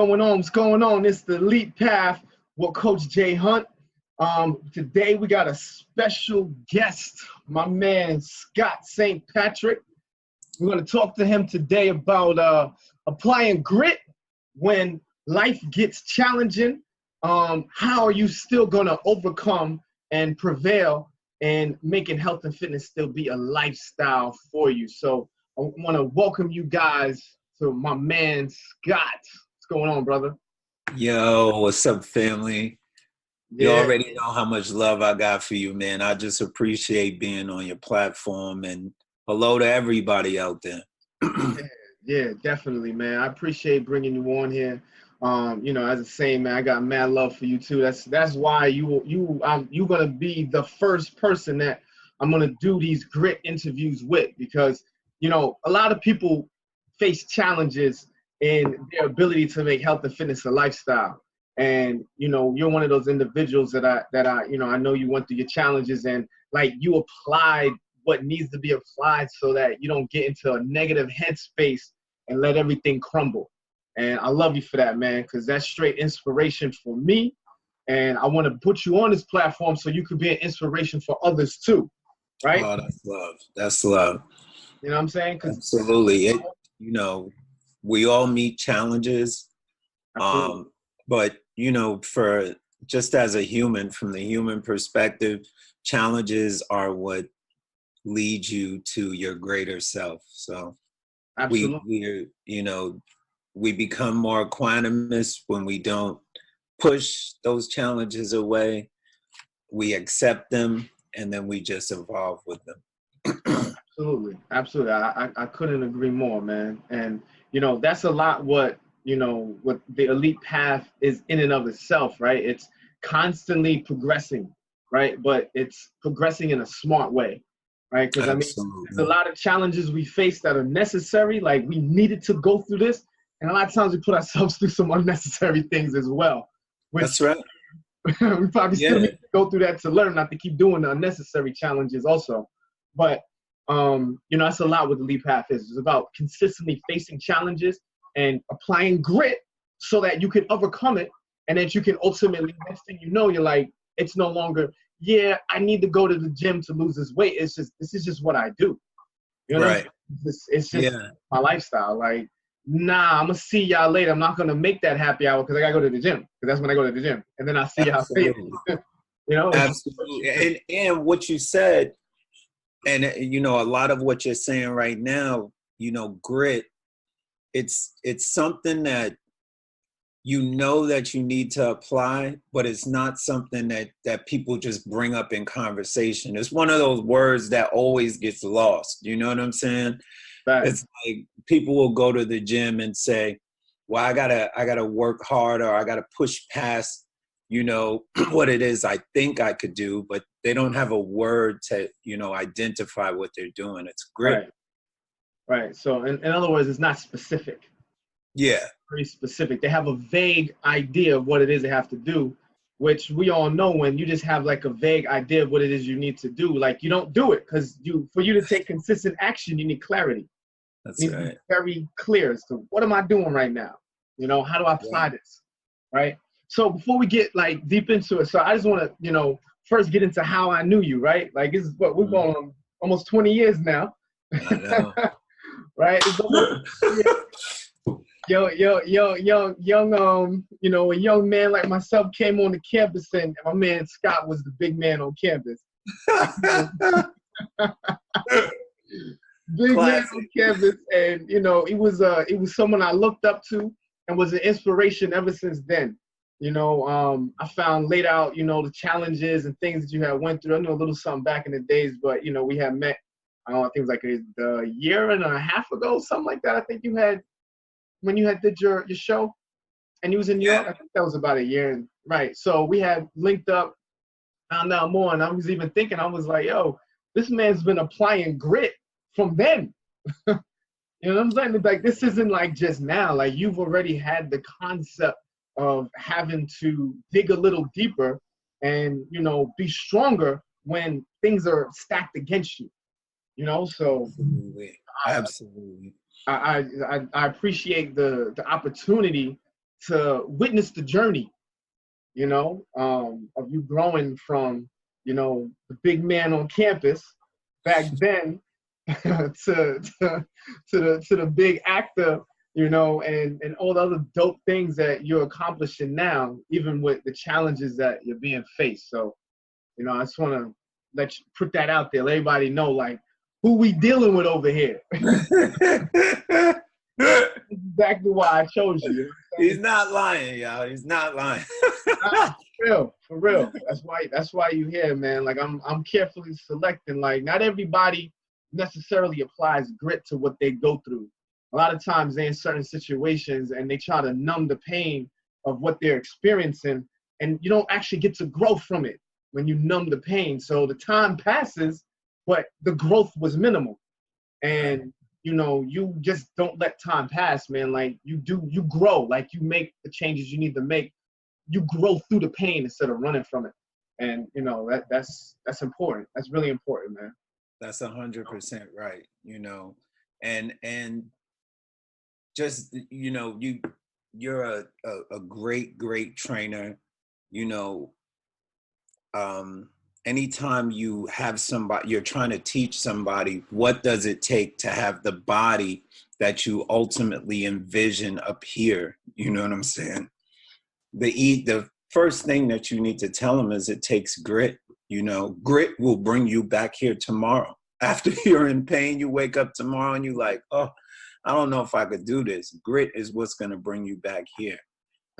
What's going on? It's the Elite Path with Coach Jay Hunt. Today we got a special guest, my man Scott St. Patrick. We're going to talk to him today about applying grit when life gets challenging. How are you still going to overcome and prevail and making health and fitness still be a lifestyle for you? So I want to welcome you guys to my man Scott. What's going on, brother? Yo, what's up, family? You Yeah. already know how much love I got for you, man. I just appreciate being on your platform, and hello to everybody out there. Yeah, definitely, man. I appreciate bringing you on here. As a saying, man, I got mad love for you too. That's why you're gonna be the first person that I'm gonna do these grit interviews with, because a lot of people face challenges in their ability to make health and fitness a lifestyle. And you're one of those individuals that I know you went through your challenges, and like you applied what needs to be applied so that you don't get into a negative headspace and let everything crumble. And I love you for that, man, because that's straight inspiration for me. And I want to put you on this platform so you could be an inspiration for others too, right? Oh, that's love. That's love. You know what I'm saying? Absolutely. We all meet challenges. But, for just as a human, from the human perspective, challenges are what lead you to your greater self. So we become more equanimous when we don't push those challenges away. We accept them, and then we just evolve with them. Absolutely. I couldn't agree more, man. And that's a lot what the elite path is in and of itself, right? It's constantly progressing, right? But it's progressing in a smart way, right? Because there's a lot of challenges we face that are necessary. Like, we needed to go through this, and a lot of times we put ourselves through some unnecessary things as well. That's right. We probably still need to go through that to learn not to keep doing the unnecessary challenges also. But that's a lot what the elite path is. It's about consistently facing challenges and applying grit so that you can overcome it, and that you can ultimately, next thing you know, you're like, it's no longer, I need to go to the gym to lose this weight. It's just, this is just what I do. Right. It's just my lifestyle. Like, I'm gonna see y'all later. I'm not gonna make that happy hour because I gotta go to the gym, because that's when I go to the gym, and then I see y'all later. Absolutely. And what you said, and a lot of what you're saying right now, grit, it's something that that you need to apply, but it's not something that people just bring up in conversation. It's one of those words that always gets lost. You know what I'm saying? Right. It's like people will go to the gym and say, well, I gotta work hard, or I gotta push past, what it is I think I could do, but they don't have a word to, identify what they're doing. It's grit. Right. So in other words, it's not specific. Yeah. Very specific. They have a vague idea of what it is they have to do, which we all know when you just have like a vague idea of what it is you need to do, like, you don't do it, because for you to take consistent action, you need clarity. That's right. To be very clear as to what am I doing right now? How do I apply this? Right. So before we get like deep into it, so I just want to, first get into how I knew you, right? Like, this is what we've gone on almost 20 years now. I know. Right? It's almost, a young man like myself came on the campus, and my man Scott was the big man on campus. Big man on campus, and he was someone I looked up to and was an inspiration ever since then. I found laid out, the challenges and things that you had went through. I knew a little something back in the days, but we had met, I think it was like a year and a half ago, something like that. I think you had, when you had did your show, and you was in New York. I think that was about a year, right? So we had linked up, found out more, and I was even thinking, I was like, yo, this man's been applying grit from then. You know what I'm saying? Like, this isn't like just now. Like, you've already had the concept of having to dig a little deeper and, be stronger when things are stacked against you. So Absolutely. I appreciate the opportunity to witness the journey, you know, of you growing from, you know, the big man on campus back then to the big actor, you know, and all the other dope things that you're accomplishing now, even with the challenges that you're being faced. So, you know, I just want to let you put that out there, let everybody know, like, who we dealing with over here. Exactly why I chose you. You know. He's not lying, y'all. He's not lying. Nah, for real. That's why you here, man. Like, I'm carefully selecting. Like, not everybody necessarily applies grit to what they go through. A lot of times they're in certain situations and they try to numb the pain of what they're experiencing, and you don't actually get to grow from it when you numb the pain. So the time passes, but the growth was minimal. And you know, you just don't let time pass, man. Like, you grow. Like, you make the changes you need to make. You grow through the pain instead of running from it. And you know, that's important. That's really important, man. That's 100% right. You know, and just, you know, you're a great trainer. You know, anytime you have somebody, you're trying to teach somebody, what does it take to have the body that you ultimately envision up here? You know what I'm saying? The first thing that you need to tell them is it takes grit. You know, grit will bring you back here tomorrow. After you're in pain, you wake up tomorrow and you're like, oh, I don't know if I could do this. Grit is what's going to bring you back here.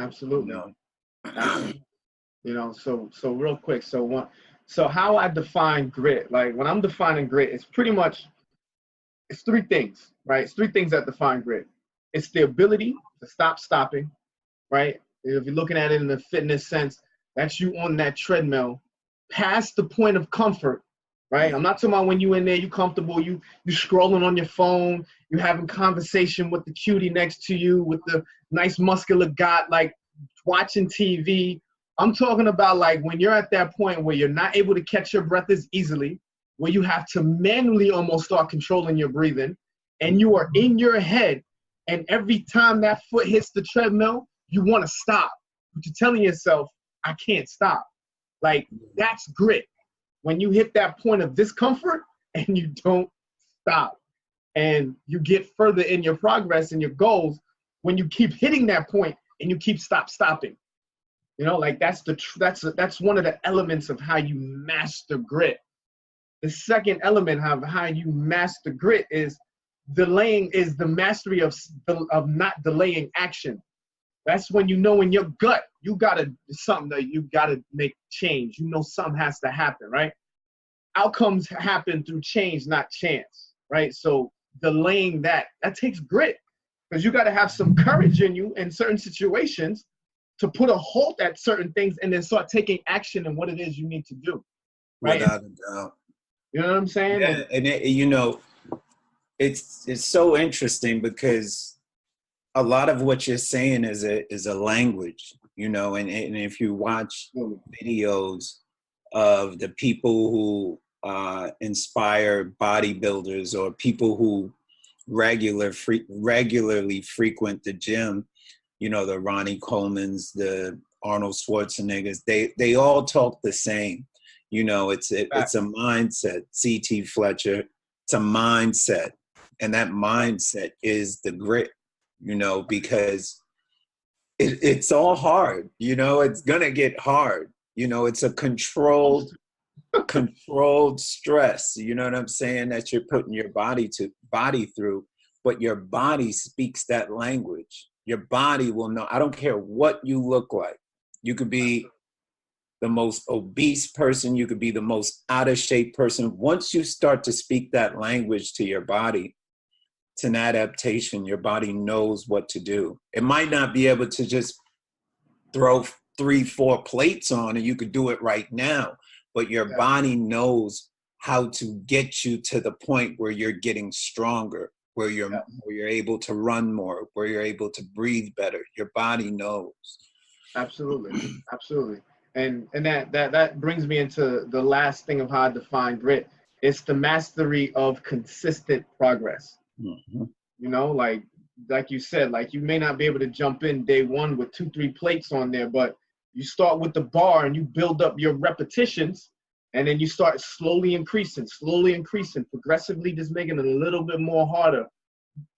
Absolutely. You know? Absolutely. You know, so real quick, so how I define grit, like when I'm defining grit, it's three things, right? It's three things that define grit. It's the ability to stop stopping, right? If you're looking at it in the fitness sense, that's you on that treadmill past the point of comfort, right? I'm not talking about when you in there, you comfortable, you scrolling on your phone, you having conversation with the cutie next to you, with the nice muscular guy, like watching TV. I'm talking about like when you're at that point where you're not able to catch your breath as easily, where you have to manually almost start controlling your breathing, and you are in your head, and every time that foot hits the treadmill, you want to stop, but you're telling yourself, I can't stop. Like, that's grit. When you hit that point of discomfort and you don't stop, and you get further in your progress and your goals when you keep hitting that point and you keep stopping. You know, like that's one of the elements of how you master grit. The second element of how you master grit is the mastery of not delaying action. That's when you know in your gut, something that you gotta make change. You know something has to happen, right? Outcomes happen through change, not chance, right? So delaying that takes grit, because you gotta have some courage in you in certain situations to put a halt at certain things and then start taking action in what it is you need to do, right? Without a doubt. You know what I'm saying? Yeah, and you know, it's so interesting because a lot of what you're saying is a language, you know, and if you watch videos of the people who inspire bodybuilders or people who regularly frequent the gym, you know, the Ronnie Colemans, the Arnold Schwarzeneggers, they all talk the same. You know, it's a mindset. C.T. Fletcher, it's a mindset. And that mindset is the grit, you know, because it's all hard. You know, it's going to get hard. You know, it's a controlled stress. You know what I'm saying? That you're putting your body through, but your body speaks that language. Your body will know. I don't care what you look like. You could be the most obese person. You could be the most out of shape person. Once you start to speak that language to your body, it's an adaptation. Your body knows what to do. It might not be able to just throw 3-4 plates on and you could do it right now, but your body knows how to get you to the point where you're getting stronger, where you're able to run more, where you're able to breathe better. Your body knows. Absolutely. And that brings me into the last thing of how I define grit. It's the mastery of consistent progress. Mm-hmm. You know, like like you said, like you may not be able to jump in day one with 2-3 plates on there, but you start with the bar and you build up your repetitions, and then you start slowly increasing, progressively just making it a little bit more harder.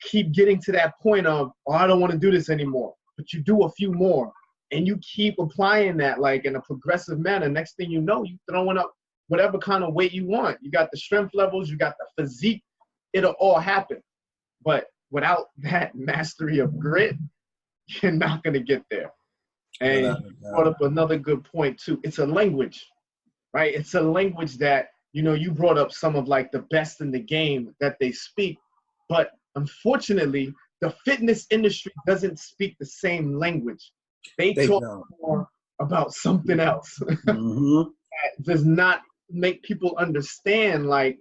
Keep getting to that point of, oh, I don't want to do this anymore. But you do a few more and you keep applying that like in a progressive manner. Next thing you know, you throwing up whatever kind of weight you want. You got the strength levels, you got the physique, it'll all happen. But without that mastery of grit, you're not going to get there. And you brought up another good point too. It's a language, right? It's a language that, you know, you brought up some of like the best in the game that they speak, but unfortunately, the fitness industry doesn't speak the same language. They talk more about something else. Mm-hmm. That does not make people understand, like,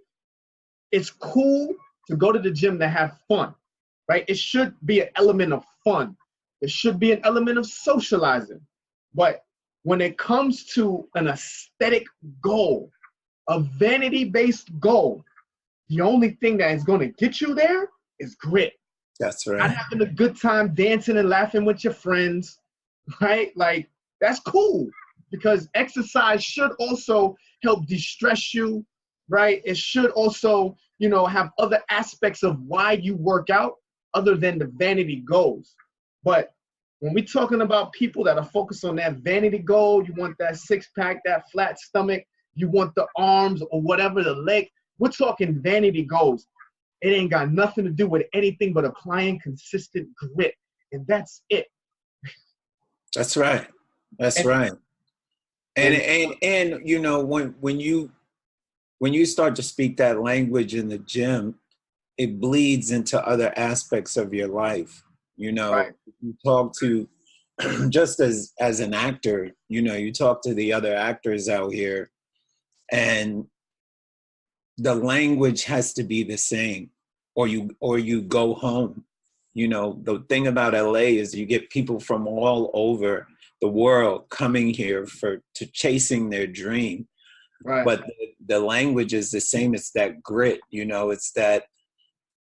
it's cool to go to the gym to have fun, right? It should be an element of fun. It should be an element of socializing. But when it comes to an aesthetic goal, a vanity-based goal, the only thing that is going to get you there is grit. That's right. Not having a good time dancing and laughing with your friends, right? Like, that's cool, because exercise should also help de-stress you, right? It should also, you know, have other aspects of why you work out other than the vanity goals. But when we're talking about people that are focused on that vanity goal, you want that six-pack, that flat stomach, you want the arms or whatever, the leg, we're talking vanity goals. It ain't got nothing to do with anything but applying consistent grit. And that's it. That's right. That's right. And you know, when you start to speak that language in the gym, it bleeds into other aspects of your life. You know, right. You talk to, just as an actor, you know, you talk to the other actors out here, and the language has to be the same, or you go home. You know, the thing about LA is you get people from all over the world coming here to chasing their dream. Right. But the language is the same. It's that grit, you know, it's that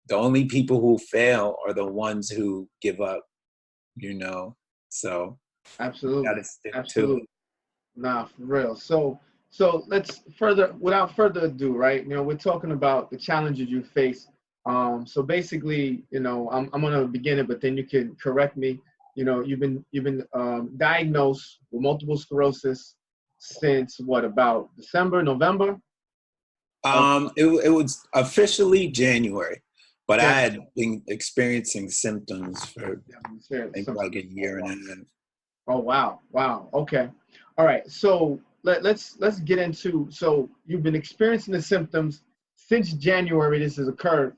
the only people who fail are the ones who give up, you know. So absolutely, gotta stick absolutely. to it. Nah, for real. So let's without further ado, right? You know, we're talking about the challenges you face. So basically, you know, I'm gonna begin it, but then you can correct me. You know, you've been diagnosed with multiple sclerosis since what, about December, November? It was officially January, but I had been experiencing symptoms for maybe like a year and a half. Oh wow, wow. Okay, all right. So let's get into. So you've been experiencing the symptoms since January. This has occurred.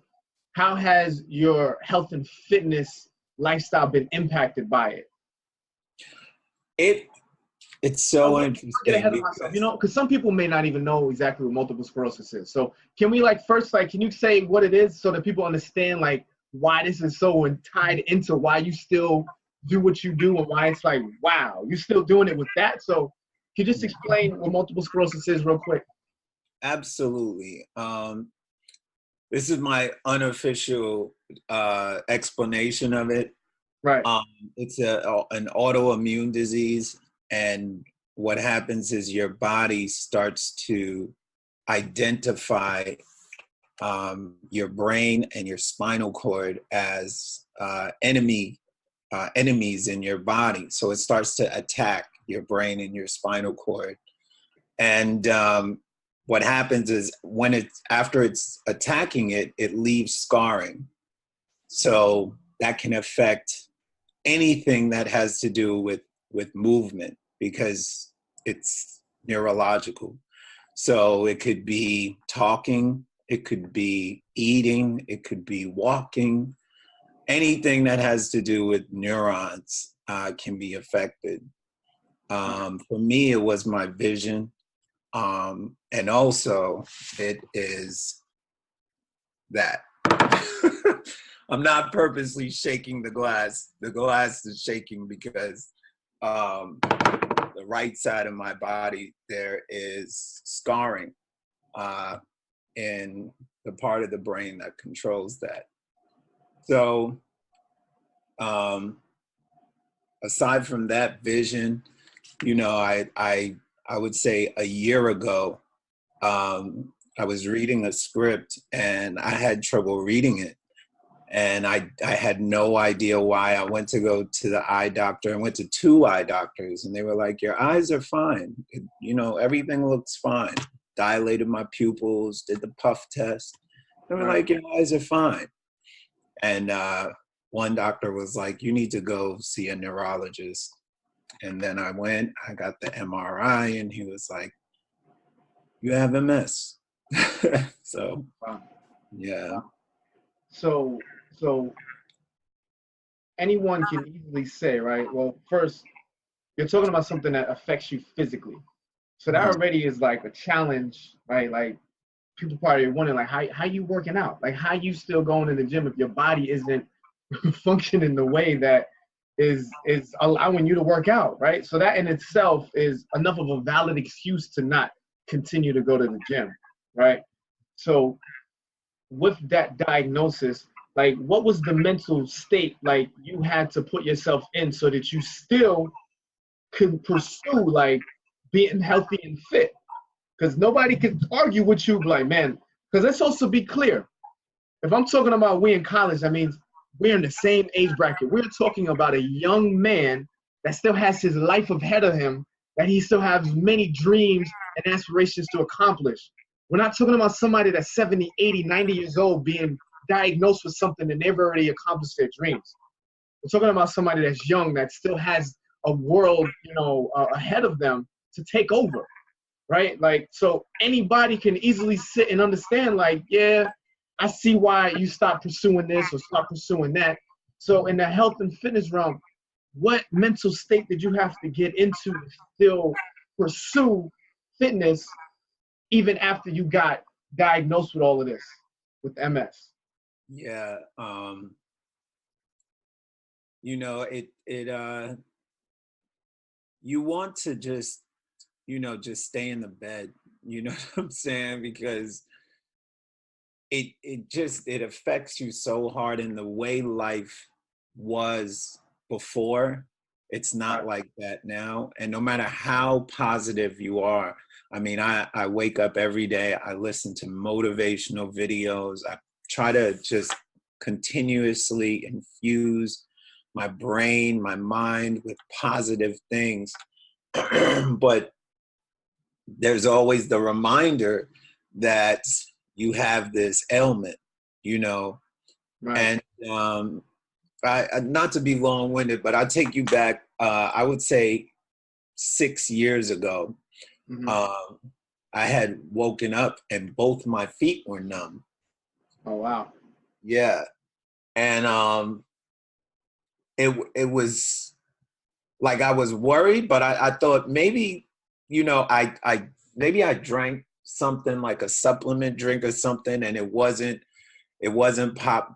How has your health and fitness lifestyle been impacted by it? It's so interesting. Get ahead of myself, you know, because some people may not even know exactly what multiple sclerosis is. So can we first, can you say what it is so that people understand why this is so tied into why you still do what you do, and why it's like, wow, you're still doing it with that? So can you just explain what multiple sclerosis is real quick? Absolutely. This is my unofficial explanation of it. Right. It's an autoimmune disease, and what happens is your body starts to identify your brain and your spinal cord as enemies in your body. So it starts to attack your brain and your spinal cord. And what happens is after it's attacking it, it leaves scarring. So that can affect anything that has to do with movement, because it's neurological. So it could be talking, it could be eating, it could be walking. Anything that has to do with neurons can be affected. For me, it was my vision. And also it is that I'm not purposely shaking the glass. The glass is shaking because the right side of my body, there is scarring in the part of the brain that controls that. So aside from that vision, you know, I would say a year ago, I was reading a script and I had trouble reading it. And I had no idea why. I went to go to the eye doctor. I went to 2 eye doctors and they were like, your eyes are fine. You know, everything looks fine. Dilated my pupils, did the puff test. They were like, your eyes are fine. And one doctor was like, you need to go see a neurologist. And then I went, I got the MRI and he was like, you have MS. So, Wow. yeah. Wow. So anyone can easily say, right? Well, first, you're talking about something that affects you physically. So that already is like a challenge, right? Like people probably wondering, like, how you working out? Like, how you still going to the gym if your body isn't functioning the way that is allowing you to work out, right? So that in itself is enough of a valid excuse to not continue to go to the gym, right? So with that diagnosis, like what was the mental state like you had to put yourself in so that you still could pursue like being healthy and fit? Because nobody can argue with you like, man, because let's also be clear. If I'm talking about we in college, that means we're in the same age bracket. We're talking about a young man that still has his life ahead of him, that he still has many dreams and aspirations to accomplish. We're not talking about somebody that's 70, 80, 90 years old being diagnosed with something and they've already accomplished their dreams. We're talking about somebody that's young that still has a world, you know, ahead of them to take over, right? Like, so anybody can easily sit and understand, like, yeah, I see why you stop pursuing this or stop pursuing that. So in the health and fitness realm, what mental state did you have to get into to still pursue fitness even after you got diagnosed with all of this, with MS? Yeah. You know, you want to just, you know, just stay in the bed, you know what I'm saying? Because it affects you so hard in the way life was before. It's not like that now. And no matter how positive you are, I mean, I wake up every day, I listen to motivational videos. I try to just continuously infuse my brain, my mind with positive things. But there's always the reminder that you have this ailment, you know. And not to be long-winded, but I'll take you back, I would say 6 years ago. I had woken up and both my feet were numb. Oh, wow. Yeah. And it was like I was worried, but I thought maybe, you know, maybe I drank something like a supplement drink or something, and it wasn't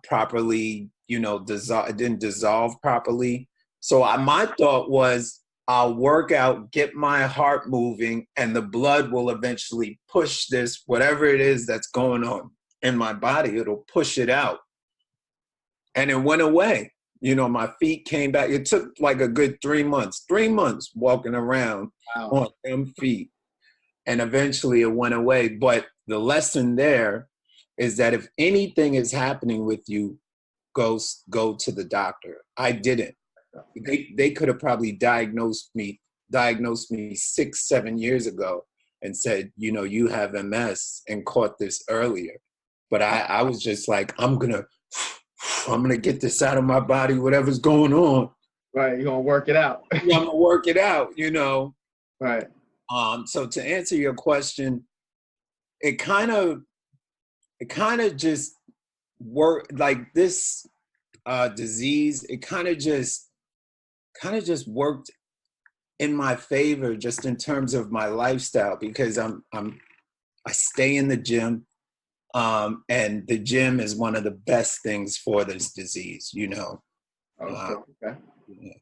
properly, you know, it didn't dissolve properly. So my thought was, I'll work out, get my heart moving, and the blood will eventually push this, whatever it is that's going on in my body, it'll push it out. And it went away. You know, my feet came back. It took like a good 3 months walking around on them feet. And eventually it went away. But the lesson there is that if anything is happening with you, go to the doctor. I didn't. They could have probably diagnosed me 6, 7 years ago and said, you know, you have MS and caught this earlier. But I was just like, I'm gonna get this out of my body, whatever's going on. Right, you're gonna work it out. Yeah, I'm gonna work it out, you know. Right. So to answer your question, it kind of just worked, like this disease, it kind of just worked in my favor, just in terms of my lifestyle, because I stay in the gym. And the gym is one of the best things for this disease, you know. Okay. Yeah.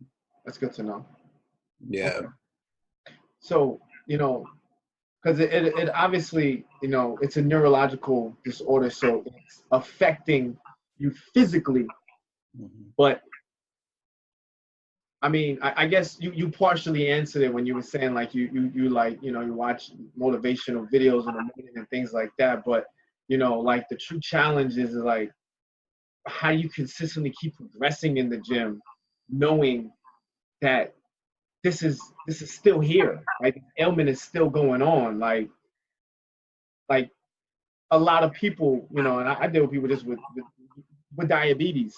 That's good to know. Yeah. Okay. So, you know, because it obviously, you know, it's a neurological disorder, so it's affecting you physically, but I mean, I guess you partially answered it when you were saying like you like, you know, you watch motivational videos in the morning and things like that. But, you know, like the true challenge is like how you consistently keep progressing in the gym, knowing that this is still here. Like ailment is still going on. Like a lot of people, you know, and I deal with people just with diabetes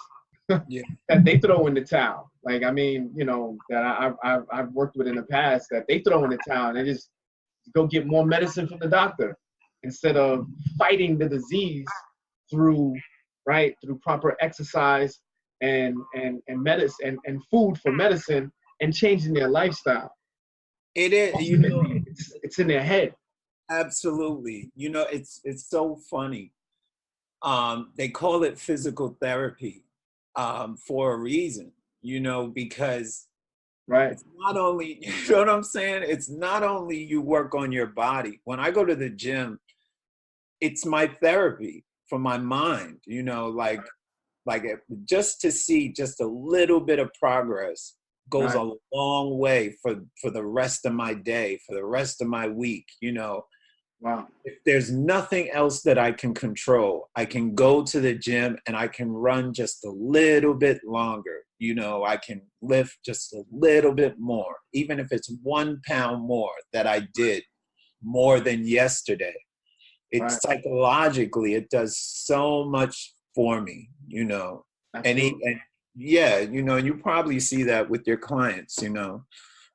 Yeah. that they throw in the towel. Like, I mean, you know, that I've worked with in the past that they throw in the towel and they just go get more medicine from the doctor instead of fighting the disease through, right, through proper exercise and medicine and food for medicine and changing their lifestyle. It is, you know, Ultimately, it's in their head. absolutely. You know, it's so funny. They call it physical therapy for a reason, you know, because Right. it's not only, you know what I'm saying? It's not only you work on your body. When I go to the gym, it's my therapy for my mind, you know, just to see just a little bit of progress goes Right. a long way for the rest of my day, for the rest of my week, you know. Wow. If there's nothing else that I can control, I can go to the gym and I can run just a little bit longer. You know, I can lift just a little bit more, even if it's 1 pound more that I did more than yesterday. It Right. psychologically, it does so much for me, you know. Absolutely. And yeah, you know, you probably see that with your clients, you know.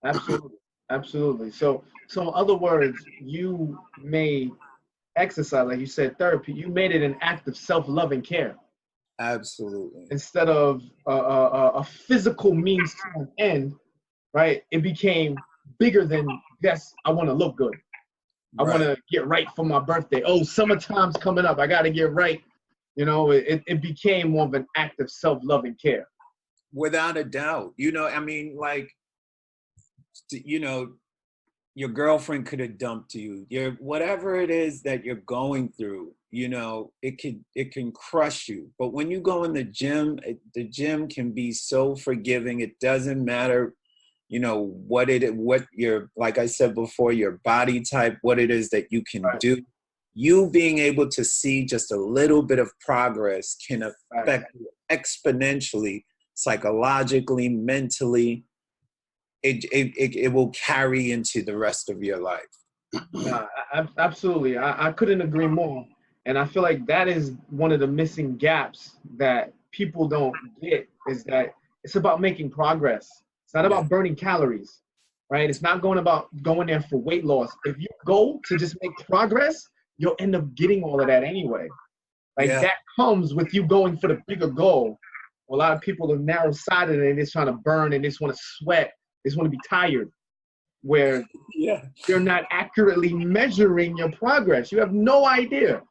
Absolutely. Absolutely. So in other words, you made exercise, like you said, therapy, you made it an act of self-love and care Absolutely. instead of a physical means to an end, right? It became bigger than, yes, I want to look good. I want Right. to get right for my birthday. Oh, summertime's coming up. I got to get right. You know, it became more of an act of self-love and care. Without a doubt. You know, I mean, like, you know, your girlfriend could have dumped you, your whatever it is that you're going through, you know, it can crush you. But when you go in the gym, the gym can be so forgiving. It doesn't matter, you know, what your, like I said before, your body type, what it is that you can Right. do. You being able to see just a little bit of progress can Right. affect you exponentially, psychologically, mentally. It will carry into the rest of your life. Nah, absolutely. I couldn't agree more. And I feel like that is one of the missing gaps that people don't get is that it's about making progress. It's not Yeah. about burning calories, right? It's not going there for weight loss. If you go to just make progress, you'll end up getting all of that anyway. Like Yeah. that comes with you going for the bigger goal. A lot of people are narrow-sided and they're trying to burn and they just want to sweat. They just want to be tired. Where Yeah. you're not accurately measuring your progress. You have no idea.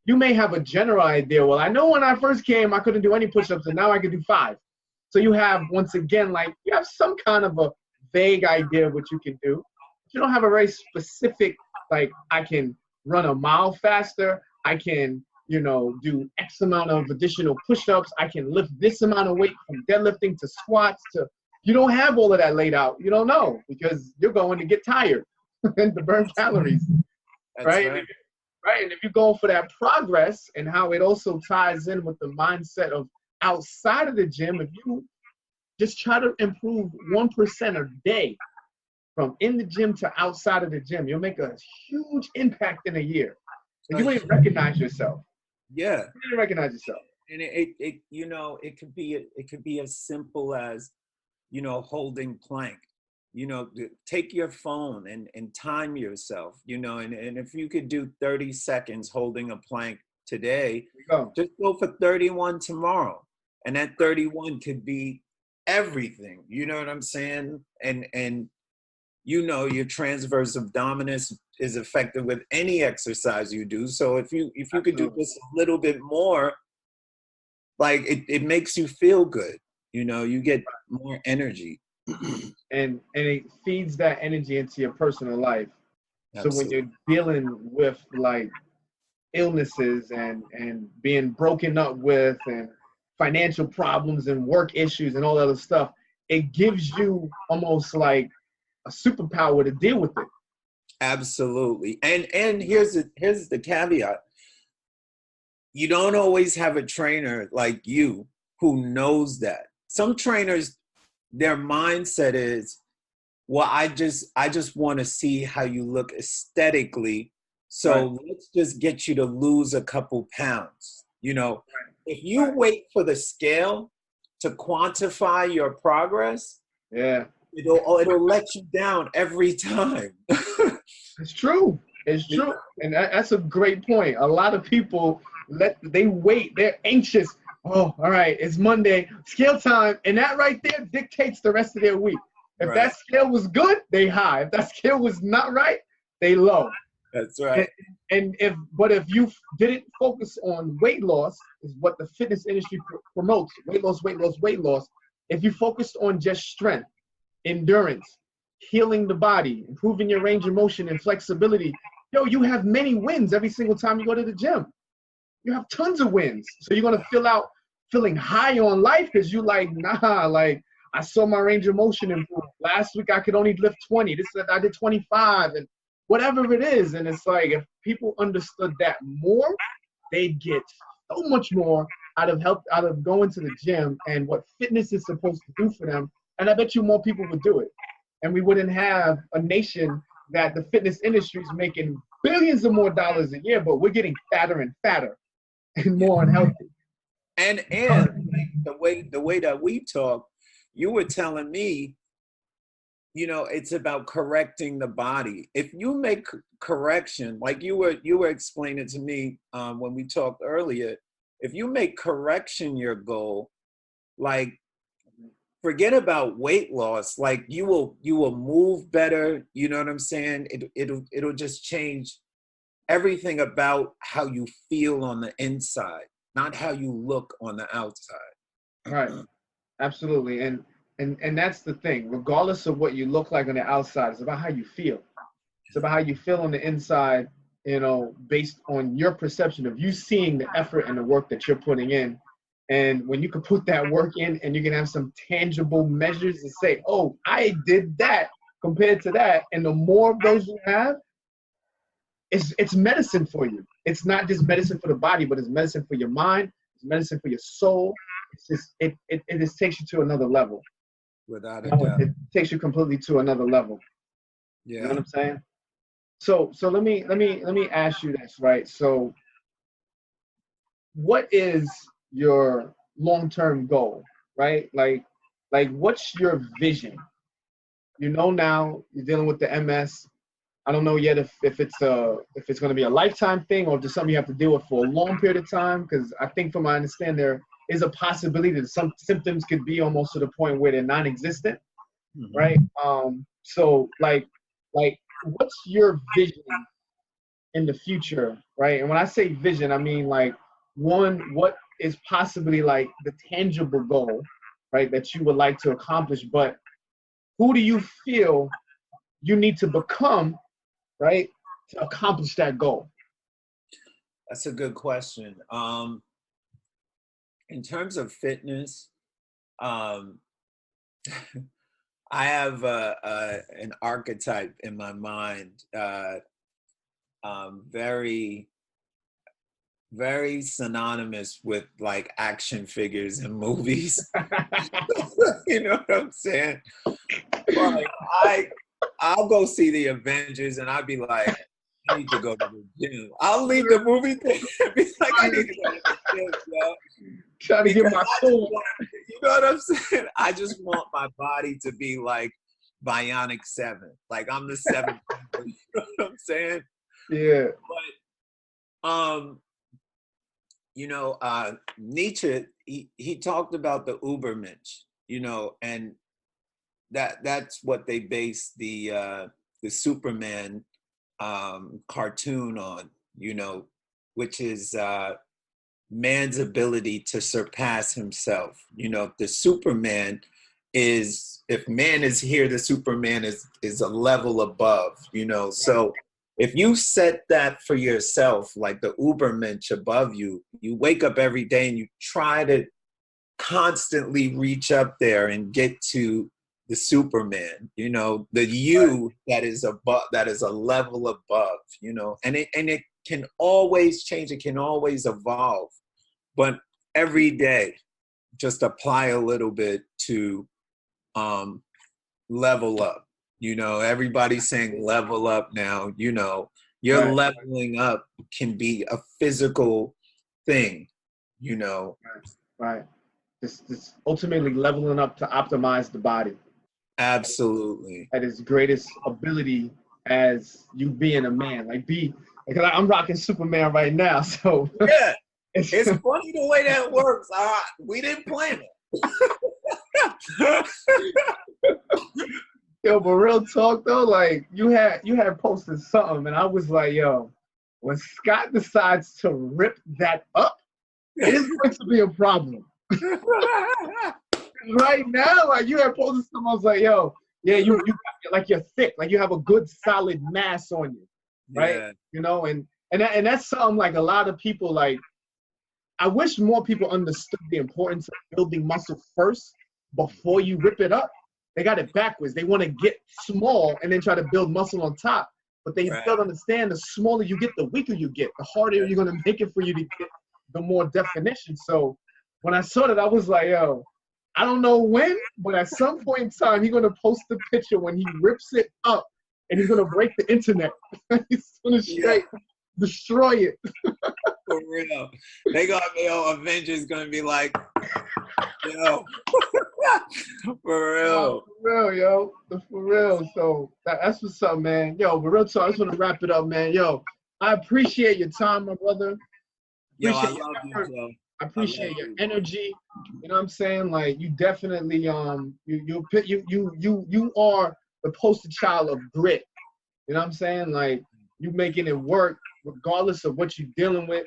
You may have a general idea. Well, I know when I first came, I couldn't do any push-ups, and now I can do 5. So you have, once again, like you have some kind of a vague idea of what you can do. But you don't have a very specific, like I can run a mile faster. I can, you know, do X amount of additional push-ups. I can lift this amount of weight from deadlifting to squats to. You don't have all of that laid out. You don't know because you're going to get tired and to burn calories, That's right? right. Right. And if you're going for that progress and how it also ties in with the mindset of outside of the gym, if you just try to improve 1% a day from in the gym to outside of the gym, you'll make a huge impact in a year. And you won't even recognize yourself. Yeah. You don't recognize yourself. And it you know, it could be as simple as, you know, holding plank. You know, take your phone and time yourself, you know, and if you could do 30 seconds holding a plank today, There you go. just go for 31 tomorrow. And that 31 could be everything. You know what I'm saying? And you know, your transverse abdominus is effective with any exercise you do. So if you could do Absolutely. just a little bit more, like it makes you feel good. You know, you get more energy. And it feeds that energy into your personal life. So when Absolutely. you're dealing with like illnesses and being broken up with and financial problems and work issues and all that other stuff, it gives you almost like a superpower to deal with it. Absolutely. And here's the caveat. You don't always have a trainer like you who knows that. Some trainers, their mindset is, well, I just want to see how you look aesthetically. So Right. let's just get you to lose a couple pounds. You know, if you wait for the scale to quantify your progress, Yeah. it'll let you down every time. It's true. It's true. And that's a great point. A lot of people they wait. They're anxious. Oh, all right. It's Monday. Scale time. And that right there dictates the rest of their week. If Right. that scale was good, they high. If that scale was not right, they low. That's right. And if you didn't focus on weight loss, is what the fitness industry promotes. Weight loss, weight loss, weight loss. If you focused on just strength, endurance, healing the body, improving your range of motion and flexibility, yo, you have many wins every single time you go to the gym. You have tons of wins. So you're gonna feeling high on life because you like, nah, like I saw my range of motion improve. Last week I could only lift 20. This I did 25 and whatever it is. And it's like if people understood that more, they'd get so much more out of going to the gym and what fitness is supposed to do for them. And I bet you more people would do it. And we wouldn't have a nation that the fitness industry is making billions of more dollars a year, but we're getting fatter and fatter and more unhealthy. And like the way that we talk, you were telling me, you know, it's about correcting the body. If you make correction, like you were explaining to me when we talked earlier, if you make correction your goal, like forget about weight loss. Like you will move better. You know what I'm saying? It'll just change everything about how you feel on the inside, not how you look on the outside. Right. Absolutely. And that's the thing. Regardless of what you look like on the outside, it's about how you feel. It's about how you feel on the inside, you know, based on your perception of you seeing the effort and the work that you're putting in. And when you can put that work in and you can have some tangible measures to say, oh, I did that compared to that. And the more of those you have, it's medicine for you. It's not just medicine for the body, but it's medicine for your mind. It's medicine for your soul. It's just it just takes you to another level. Without a You know, doubt. it takes you completely to another level. You know Yeah. what I'm saying? So let me ask you this, right? So what is your long-term goal, right? Like what's your vision? You know now you're dealing with the MS. I don't know yet if it's going to be a lifetime thing or just something you have to deal with for a long period of time. Because I think, from my understanding, there is a possibility that some symptoms could be almost to the point where they're non-existent, Mhm. right? So like what's your vision in the future, right? And when I say vision, I mean like what is possibly like the tangible goal, right, that you would like to accomplish, but who do you feel you need to become, right, to accomplish that goal? That's a good question. In terms of fitness, um, I have an archetype in my mind, very, very synonymous with like action figures and movies. You know what I'm saying? Like I'll go see the Avengers and I'll be like, I need to go to the gym. I'll leave the movie theater and be like, I need to go to the gym, yo. Trying to get Because my I just soul. want, you know what I'm saying? I just want my body to be like Bionic 7. Like I'm the seventh member, you know what I'm saying? Yeah. But you know, Nietzsche, he talked about the Ubermensch, you know, and that's what they base the Superman cartoon on, you know, which is man's ability to surpass himself. You know, the Superman is, if man is here, the Superman is a level above, you know. So if you set that for yourself, like the Ubermensch above you, you wake up every day and you try to constantly reach up there and get to the Superman, you know, the you that is above, that is a level above, you know, and it can always change. It can always evolve, but every day, just apply a little bit to level up. You know, everybody's saying level up now. You know, your leveling up can be a physical thing, you know. Right. This ultimately leveling up to optimize the body Absolutely. at its greatest ability as you being a man. Because I'm rocking Superman right now, so Yeah, it's funny the way that works. We didn't plan it. Yo, but real talk though, like you had posted something, and I was like, yo, when Scott decides to rip that up, it is going to be a problem. Right now, like you had posted something, I was like, yo, yeah, you like you're thick, like you have a good solid mass on you, right? Yeah. You know, and that's something like a lot of people like. I wish more people understood the importance of building muscle first before you rip it up. They got it backwards. They want to get small and then try to build muscle on top. But they don't understand the smaller you get, the weaker you get. The harder you're going to make it for you to get the more definition. So when I saw that, I was like, yo, I don't know when, but at some point in time, he's going to post the picture when he rips it up and he's going to break the internet. He's going to straight destroy it. For real. They got Avengers gonna be like, yo. For real. For real, yo. For real. So that's what's up, man. Yo, but real talk, I just want to wrap it up, man. Yo, I appreciate your time, my brother. Yo, I love you, Joe. I appreciate your energy. You know what I'm saying? Like you definitely you are the poster child of grit. You know what I'm saying? Like you making it work regardless of what you're dealing with.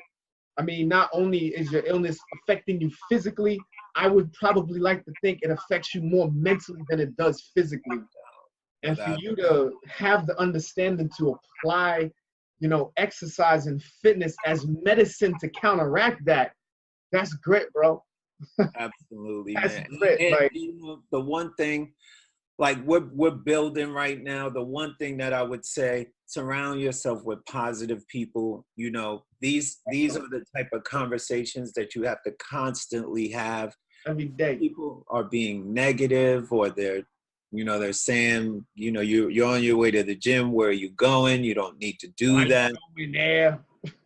I mean, not only is your illness affecting you physically, I would probably like to think it affects you more mentally than it does physically. And for you to have the understanding to apply, you know, exercise and fitness as medicine to counteract that, that's grit, bro. Absolutely, That's man. grit. And like, you know, the one thing, like we're building right now, the one thing that I would say, surround yourself with positive people. You know, these are the type of conversations that you have to constantly have. Every day. People are being negative, or they're saying, you know, you're on your way to the gym. Where are you going? You don't need to do that. Going there?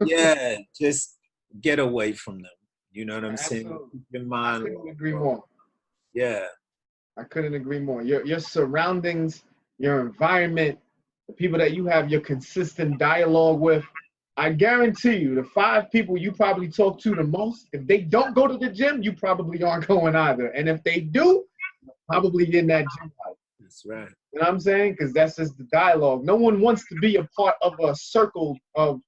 Yeah, just get away from them. You know what I'm saying? Keep your mind. I couldn't agree more. Yeah. I couldn't agree more. Your surroundings, your environment, the people that you have your consistent dialogue with, I guarantee you, the 5 people you probably talk to the most, if they don't go to the gym, you probably aren't going either. And if they do, probably in that gym life. That's right. You know what I'm saying? Because that's just the dialogue. No one wants to be a part of a circle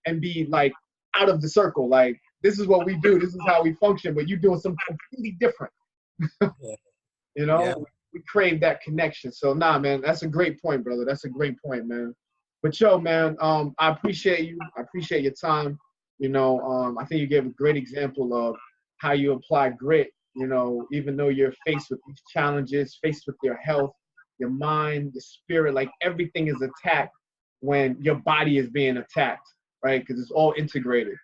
and be like out of the circle. Like, this is what we do. This is how we function. But you're doing something completely different. You know, we crave that connection. So, nah, man, that's a great point, brother. That's a great point, man. But, yo, man, I appreciate you. I appreciate your time. You know, I think you gave a great example of how you apply grit, you know, even though you're faced with these challenges, faced with your health, your mind, your spirit, like everything is attacked when your body is being attacked, right? Because it's all integrated.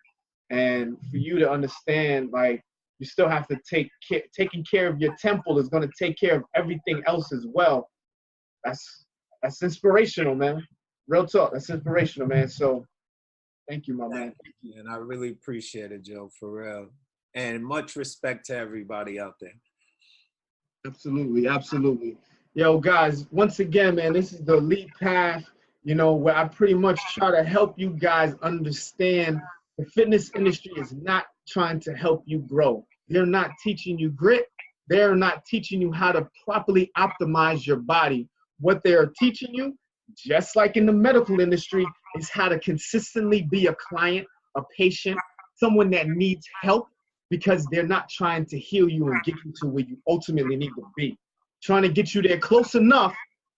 And for you to understand, like, you still have to taking care of your temple is going to take care of everything else as well. That's inspirational, man. Real talk. That's inspirational, man. So thank you, my man. And I really appreciate it, Joe, for real. And much respect to everybody out there. Absolutely. Absolutely. Yo, guys, once again, man, this is the Elite Path, you know, where I pretty much try to help you guys understand the fitness industry is not trying to help you grow. They're not teaching you grit. They're not teaching you how to properly optimize your body. What they are teaching you, just like in the medical industry, is how to consistently be a client, a patient, someone that needs help, because they're not trying to heal you and get you to where you ultimately need to be. Trying to get you there close enough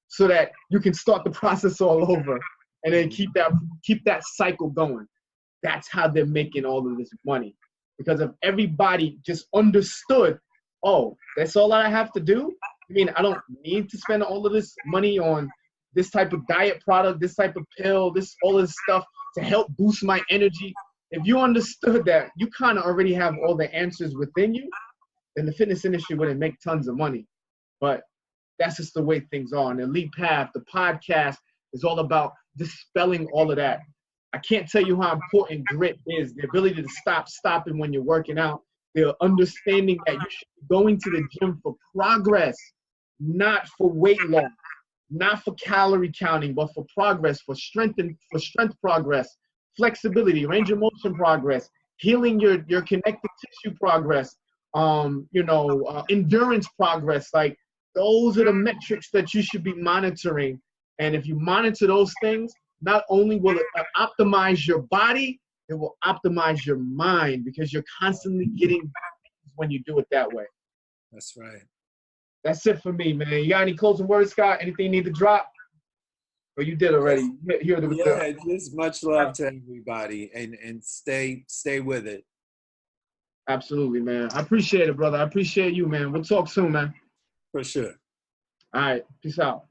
so that you can start the process all over and then keep that cycle going. That's how they're making all of this money. Because if everybody just understood oh, that's all I have to do? I mean, I don't need to spend all of this money on this type of diet product, this type of pill, all of this stuff to help boost my energy. If you understood that you kind of already have all the answers within you, then the fitness industry wouldn't make tons of money. But that's just the way things are. And the Elite Path, the podcast is all about dispelling all of that. I can't tell you how important grit is, the ability to stop stopping when you're working out, the understanding that you should be going to the gym for progress, not for weight loss, not for calorie counting, but for progress, for strength progress, flexibility, range of motion progress, healing your connective tissue progress, endurance progress. Like, those are the metrics that you should be monitoring. And if you monitor those things, not only will it optimize your body, it will optimize your mind, because you're constantly getting better when you do it that way. That's right. That's it for me, man. You got any closing words, Scott? Anything you need to drop? Or you did already? Yeah, just much love to everybody, and stay with it. Absolutely, man. I appreciate it, brother. I appreciate you, man. We'll talk soon, man. For sure. All right. Peace out.